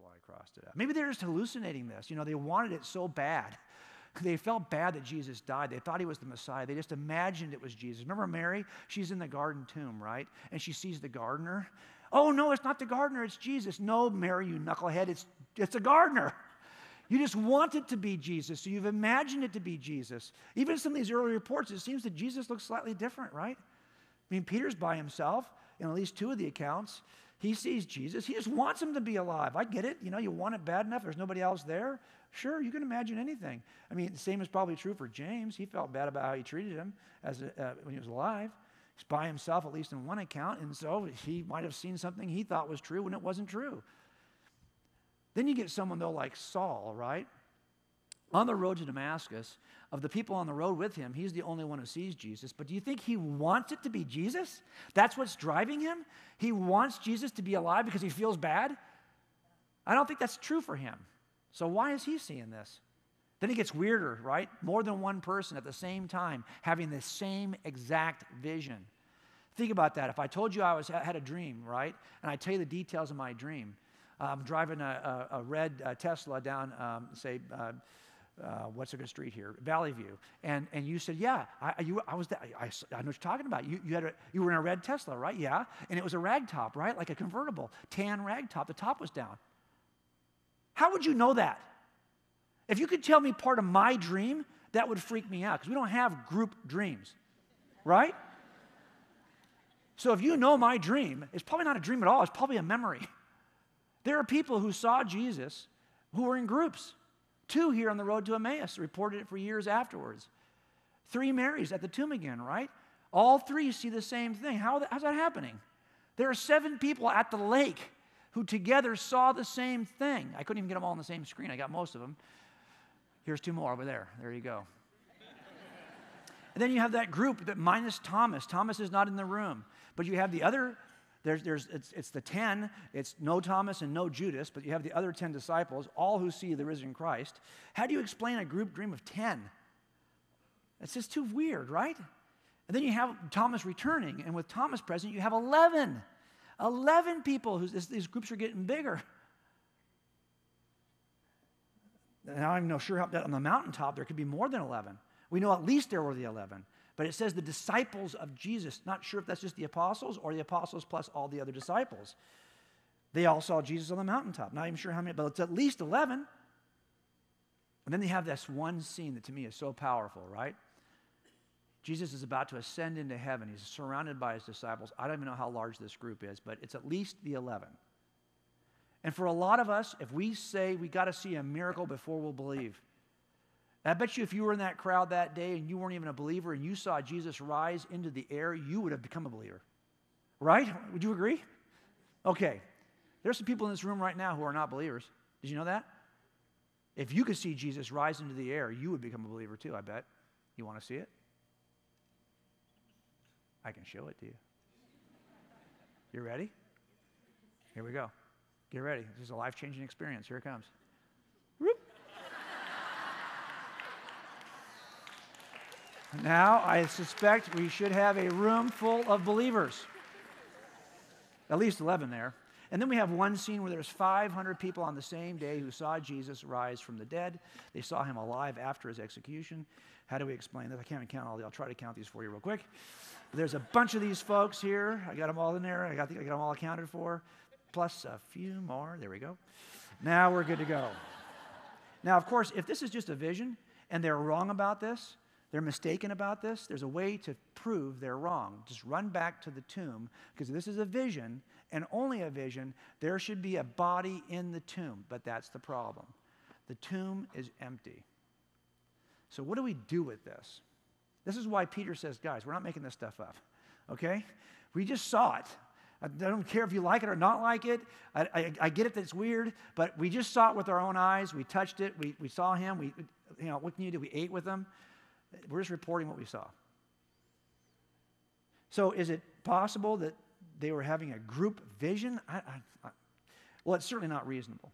why I crossed it out. Maybe they're just hallucinating this. They wanted it so bad. They felt bad that Jesus died. They thought he was the Messiah. They just imagined it was Jesus. Remember Mary? She's in the garden tomb, right? And she sees the gardener. Oh, no, it's not the gardener. It's Jesus. No, Mary, you knucklehead. It's a gardener. You just want it to be Jesus, so you've imagined it to be Jesus. Even in some of these early reports, it seems that Jesus looks slightly different, right? I mean, Peter's by himself in at least two of the accounts. He sees Jesus. He just wants him to be alive. I get it. You want it bad enough. There's nobody else there. Sure, you can imagine anything. I mean, the same is probably true for James. He felt bad about how he treated him when he was alive. He's by himself, at least in one account, and so he might have seen something he thought was true when it wasn't true. Then you get someone, though, like Saul, right? On the road to Damascus, of the people on the road with him, he's the only one who sees Jesus. But do you think he wants it to be Jesus? That's what's driving him? He wants Jesus to be alive because he feels bad? I don't think that's true for him. So why is he seeing this? Then it gets weirder, right? More than one person at the same time having the same exact vision. Think about that. If I told you I had a dream, right? And I tell you the details of my dream. I'm driving a red Tesla down, what's a good street here? Valley View. And you said, yeah, I was there. I know what you're talking about. You were in a red Tesla, right? Yeah. And it was a rag top, right? Like a convertible, tan rag top. The top was down. How would you know that? If you could tell me part of my dream, that would freak me out because we don't have group dreams, right? So if you know my dream, it's probably not a dream at all. It's probably a memory. There are people who saw Jesus who were in groups. 2 here on the road to Emmaus reported it for years afterwards. 3 Marys at the tomb again, right? All 3 see the same thing. How's that happening? There are 7 people at the lake who together saw the same thing. I couldn't even get them all on the same screen. I got most of them. Here's 2 more over there. There you go. And then you have that group that minus Thomas. Thomas is not in the room. But you have the other, it's the 10. It's no Thomas and no Judas. But you have the other 10 disciples, all who see the risen Christ. How do you explain a group dream of 10? It's just too weird, right? And then you have Thomas returning. And with Thomas present, you have 11. 11 people. These groups are getting bigger. Now I'm not sure how on the mountaintop there could be more than 11. We know at least there were the 11. But it says the disciples of Jesus. Not sure if that's just the apostles or the apostles plus all the other disciples. They all saw Jesus on the mountaintop. Not even sure how many, but it's at least 11. And then they have this one scene that to me is so powerful, right? Jesus is about to ascend into heaven. He's surrounded by his disciples. I don't even know how large this group is, but it's at least the 11. And for a lot of us, if we say we got to see a miracle before we'll believe, I bet you if you were in that crowd that day and you weren't even a believer and you saw Jesus rise into the air, you would have become a believer. Right? Would you agree? Okay. There's some people in this room right now who are not believers. Did you know that? If you could see Jesus rise into the air, you would become a believer too, I bet. You want to see it? I can show it to you. You ready? Here we go. Get ready. This is a life-changing experience. Here it comes. Whoop. Now, I suspect we should have a room full of believers. At least 11 there. And then we have one scene where there's 500 people on the same day who saw Jesus rise from the dead. They saw him alive after his execution. How do we explain this? I can't even count all these. I'll try to count these for you real quick. There's a bunch of these folks here. I got them all in there. I got them all accounted for. Plus a few more. There we go. Now we're good to go. Now, of course, if this is just a vision and they're wrong about this, they're mistaken about this, there's a way to prove they're wrong. Just run back to the tomb, because if this is a vision, and only a vision, there should be a body in the tomb. But that's the problem. The tomb is empty. So what do we do with this? This is why Peter says, guys, we're not making this stuff up, okay? We just saw it. I don't care if you like it or not like it. I get it that it's weird, but we just saw it with our own eyes. We touched it. We saw him. What can you do? We ate with him. We're just reporting what we saw. So is it possible that they were having a group vision? Well, it's certainly not reasonable.